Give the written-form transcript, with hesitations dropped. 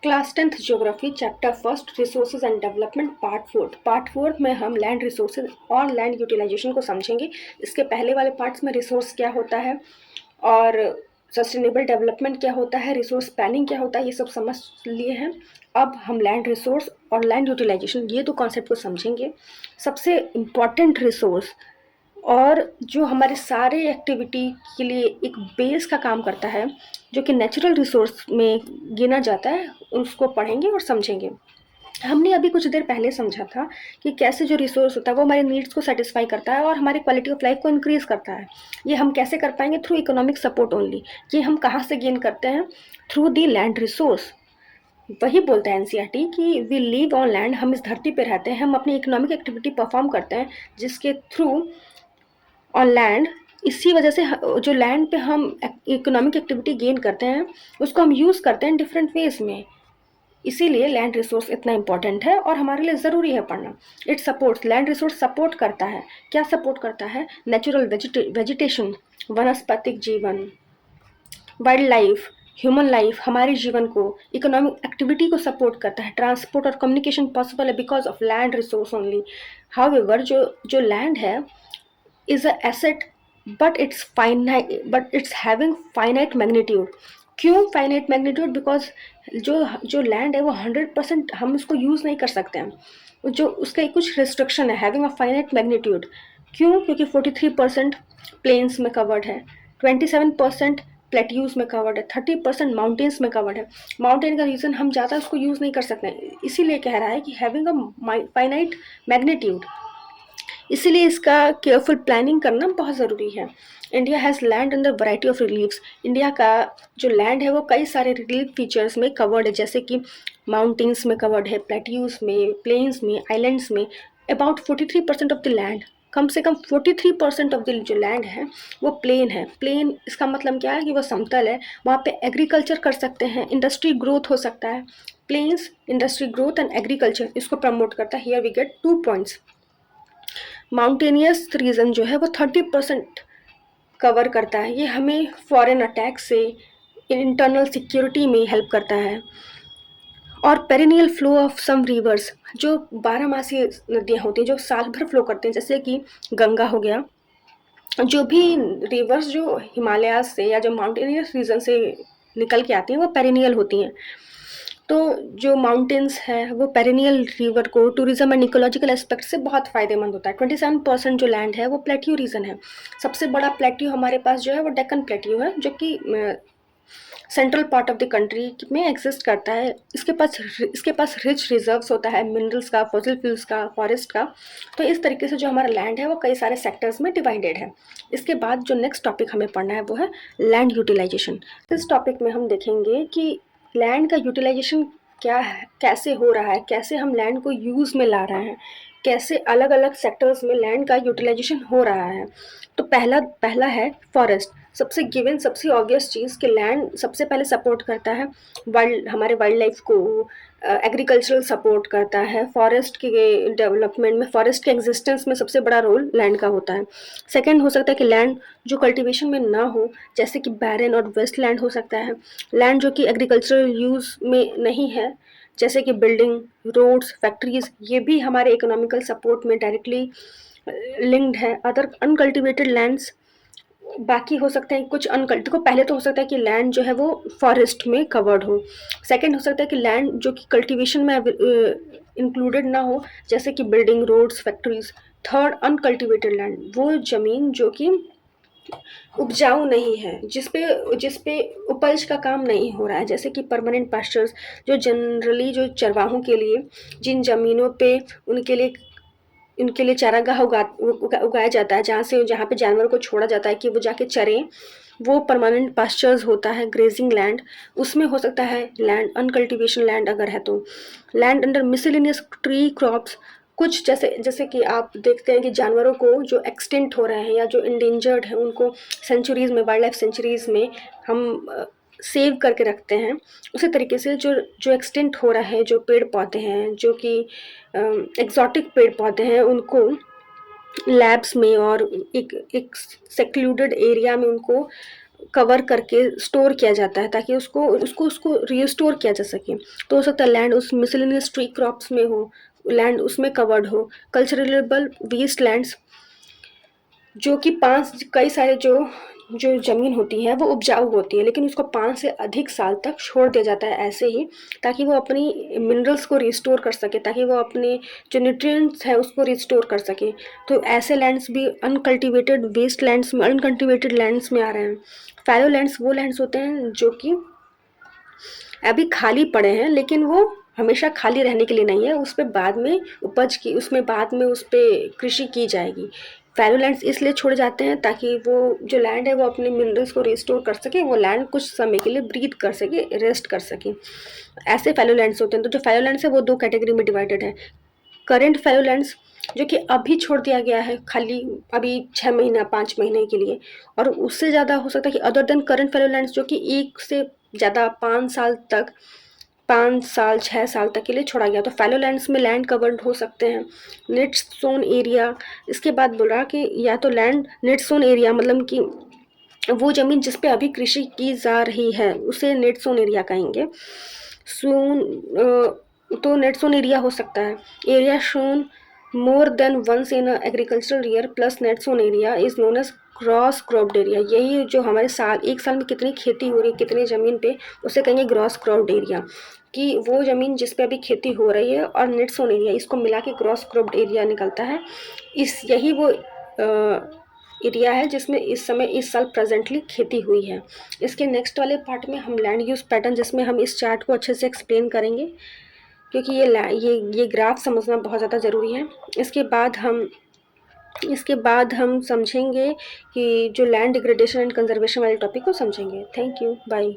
Class 10th geography chapter first resources and development part fourth में हम land resources और land utilisation को समझेंगे। इसके पहले वाले पार्ट्स में रिसोर्स क्या होता है और सस्टेनेबल डेवलपमेंट क्या होता है, रिसोर्स प्लानिंग क्या होता है, ये सब समझ लिए हैं। अब हम लैंड रिसोर्स और लैंड यूटिलाइजेशन ये दो कॉन्सेप्ट को समझेंगे। सबसे इम्पॉर्टेंट रिसोर्स और जो हमारे सारे एक्टिविटी के लिए एक बेस का काम करता है, जो कि नेचुरल रिसोर्स में गिना जाता है, उसको पढ़ेंगे और समझेंगे। हमने अभी कुछ देर पहले समझा था कि कैसे जो रिसोर्स होता है वो हमारे नीड्स को सेटिस्फाई करता है और हमारी क्वालिटी ऑफ लाइफ को इंक्रीज करता है। ये हम कैसे कर पाएंगे? Through economic support only. ये हम कहाँ से गेन करते हैं? Through the land resource. वही बोलता है एनसीईआरटी कि वी लिव ऑन लैंड, हम इस धरती पे रहते हैं, हम अपनी इकोनॉमिक एक्टिविटी परफॉर्म करते हैं जिसके थ्रू ऑन लैंड, इसी वजह से जो लैंड पे हम इकोनॉमिक एक्टिविटी गेन करते हैं उसको हम यूज़ करते हैं डिफरेंट वेज में। इसीलिए लैंड रिसोर्स इतना इंपॉर्टेंट है और हमारे लिए ज़रूरी है पढ़ना। It supports, land resource support करता है। क्या सपोर्ट करता है? नेचुरल वेजिटेशन, वनस्पतिक जीवन, वाइल्ड लाइफ, ह्यूमन लाइफ, हमारे जीवन को, इकोनॉमिक एक्टिविटी को सपोर्ट करता है। ट्रांसपोर्ट और कम्युनिकेशन पॉसिबल है because of land resource only. However जो लैंड है is a asset but it's having finite magnitude. क्यों finite magnitude? बिकॉज जो लैंड है वो 100% हम उसको यूज़ नहीं कर सकते हैं, जो उसका कुछ रिस्ट्रिक्शन है। हैविंग अ फाइनाइट मैग्नीट्यूड क्यों? क्योंकि 43% प्लेन्स में कवर्ड है, 27% प्लेट्यूज में कवर्ड है, 30% माउंटेन्स में कवर्ड है। माउंटेन का रीज़न हम ज़्यादा उसको यूज़ नहीं कर सकते हैं, इसीलिए कह रहा है कि हैविंग अ फाइनाइट मैग्नीट्यूड। इसीलिए इसका केयरफुल प्लानिंग करना बहुत ज़रूरी है। India has land under variety of reliefs. India का जो लैंड है वो कई सारे रिलीफ फीचर्स में कवर्ड है, जैसे कि माउंटेन्स में कवर्ड है, प्लेट्यूज में, प्लेन्स में, आइलैंड्स में। अबाउट 43% ऑफ द लैंड, कम से कम 43% ऑफ द जो लैंड है वो प्लेन है। प्लेन इसका मतलब क्या है कि वो समतल है, वहाँ पे एग्रीकल्चर कर सकते हैं, इंडस्ट्री ग्रोथ हो सकता है। Plains industry growth and agriculture इसको प्रमोट करता है। Here we get 2 points. Mountainous region जो है वो 30% कवर करता है। ये हमें फॉरेन अटैक से इंटरनल सिक्योरिटी में हेल्प करता है। और perennial flow of some rivers, जो 12 मासी नदियाँ होती हैं जो साल भर फ्लो करते हैं, जैसे कि गंगा हो गया। जो भी रिवर्स जो हिमालयाज से या जो माउंटेनियस रीजन से निकल के आती हैं वो पेरिनियल होती हैं। तो जो माउंटेन्स है वो पेरिनियल रिवर को टूरिज्म एंड इकोलॉजिकल एस्पेक्ट से बहुत फ़ायदेमंद होता है। 27% जो लैंड है वो प्लेट्यू रीजन है। सबसे बड़ा प्लेट्यू हमारे पास जो है वो डेक्कन प्लेट्यू है, जो कि central part of the country में एग्जिस्ट करता है। इसके पास रिच रिजर्व्स होता है, मिनरल्स का, फॉसिल फ्यूल्स का, फॉरेस्ट का। तो इस तरीके से जो हमारा लैंड है वो कई सारे सेक्टर्स में डिवाइडेड है। इसके बाद जो नेक्स्ट टॉपिक हमें पढ़ना है वो है लैंड यूटिलाइजेशन। इस टॉपिक में हम देखेंगे कि लैंड का यूटिलाइजेशन क्या है, कैसे हो रहा है, कैसे हम लैंड को यूज़ में ला रहे हैं, कैसे अलग अलग सेक्टर्स में लैंड का यूटिलाइजेशन हो रहा है। तो पहला है फॉरेस्ट। सबसे ऑब्वियस चीज़ कि लैंड सबसे पहले सपोर्ट करता है हमारे वाइल्ड लाइफ को, एग्रीकल्चरल सपोर्ट करता है। फॉरेस्ट के डेवलपमेंट में, फॉरेस्ट के एग्जिस्टेंस में सबसे बड़ा रोल लैंड का होता है। सेकंड हो सकता है कि लैंड जो कल्टीवेशन में ना हो, जैसे कि बैरन और वेस्ट लैंड हो सकता है। लैंड जो कि एग्रीकल्चरल यूज़ में नहीं है, जैसे कि बिल्डिंग, रोड्स, फैक्ट्रीज, ये भी हमारे इकोनॉमिकल सपोर्ट में डायरेक्टली लिंक्ड है। अदर अनकल्टिवेटेड लैंड्स बाकी हो सकते हैं कुछ अनकल्ट को, पहले तो हो सकता है कि लैंड जो है वो फॉरेस्ट में कवर्ड हो। सेकंड हो सकता है कि लैंड जो कि कल्टीवेशन में इंक्लूडेड ना हो, जैसे कि building, roads, factories. Third uncultivated land, वो ज़मीन जो कि उपजाऊ नहीं है, जिसपे उपज का काम नहीं हो रहा है, जैसे कि परमानेंट पास्चर्स, जो जनरली जो चरवाहों के लिए जिन ज़मीनों पे उनके लिए चारागाह उगाया जाता है, जहाँ पे जानवरों को छोड़ा जाता है कि वो जाके चरें, वो परमानेंट पास्चर्स होता है, ग्रेजिंग लैंड। उसमें हो सकता है लैंड अनकल्टिवेशन लैंड अगर है तो। Land under miscellaneous tree crops, कुछ जैसे कि आप देखते हैं कि जानवरों को जो एक्सटिंक्ट हो रहे हैं या जो इंडेंजर्ड हैं उनको सेंचुरीज़ में, वाइल्ड लाइफ सेंचुरीज़ में हम सेव करके रखते हैं। उसी तरीके से जो जो एक्सटिंक्ट हो रहा है, जो पेड़ पौधे हैं, जो कि एक्जॉटिक पेड़ पौधे हैं, उनको लैब्स में और एक सेक्लूडेड एरिया में उनको कवर करके स्टोर किया जाता है ताकि उसको उसको उसको रिस्टोर किया जा सके। तो हो सकता है लैंड उस मिसलेनियस ट्री क्रॉप्स में हो, लैंड उसमें कवर्ड हो। कल्चरलेबल वेस्ट लैंड्स जो कि 5 कई सारे जो जो ज़मीन होती है वो उपजाऊ होती है, लेकिन उसको 5 से अधिक साल तक छोड़ दिया जाता है ऐसे ही, ताकि वो अपनी मिनरल्स को रिस्टोर कर सके, ताकि वो अपने जो न्यूट्रिएंट्स है उसको रिस्टोर कर सके। तो ऐसे लैंड्स भी अनकल्टिवेटेड वेस्ट लैंड्स में, अनकल्टिवेटेड लैंड्स में आ रहे हैं। फैलो लैंड्स वो लैंड्स होते हैं जो कि अभी खाली पड़े हैं, लेकिन वो हमेशा खाली रहने के लिए नहीं है, उस पे बाद में उपज की उसमें बाद में उस पे कृषि की जाएगी। फैलो लैंड्स इसलिए छोड़े जाते हैं ताकि वो जो लैंड है वो अपने मिनरल्स को रिस्टोर कर सके, वो लैंड कुछ समय के लिए ब्रीथ कर सके, रेस्ट कर सके। ऐसे फैलो लैंड्स होते हैं। तो जो फैलो लैंड्स है वो 2 कैटेगरी में डिवाइडेड है। करंट फैलो लैंड्स जो कि अभी छोड़ दिया गया है खाली, अभी 6 महीना 5 महीने के लिए, और उससे ज़्यादा हो सकता है कि other than current fallow lands जो कि 1 से ज़्यादा 5 साल तक, 5 साल 6 साल तक के लिए छोड़ा गया। तो फैलो लैंड्स में लैंड कवर्ड हो सकते हैं। नेट सोन एरिया, इसके बाद बोला कि या तो लैंड नेट सोन एरिया मतलब कि वो ज़मीन जिस पे अभी कृषि की जा रही है उसे नेट सोन एरिया कहेंगे। सोन तो नेट सोन एरिया हो सकता है। Area sown more than once in agricultural year plus net sown area is known as gross cropped area. यही जो हमारे साल एक साल में कितनी खेती हो रही है कितनी ज़मीन पे, उसे कहेंगे ग्रॉस क्रॉप्ड एरिया। कि वो ज़मीन जिस पे अभी खेती हो रही है और नेट सोन एरिया, इसको मिला के ग्रॉस क्रॉप्ड एरिया निकलता है। यही वो एरिया है जिसमें इस समय इस साल प्रेजेंटली खेती हुई है। इसके नेक्स्ट वाले पार्ट में हम लैंड यूज़ पैटर्न, जिसमें हम इस चार्ट को अच्छे से एक्सप्लेन करेंगे, क्योंकि ये ग्राफ समझना बहुत ज़्यादा ज़रूरी है। इसके बाद हम समझेंगे कि जो लैंड डिग्रेडेशन एंड कंजर्वेशन वाले टॉपिक को समझेंगे। Thank you, bye.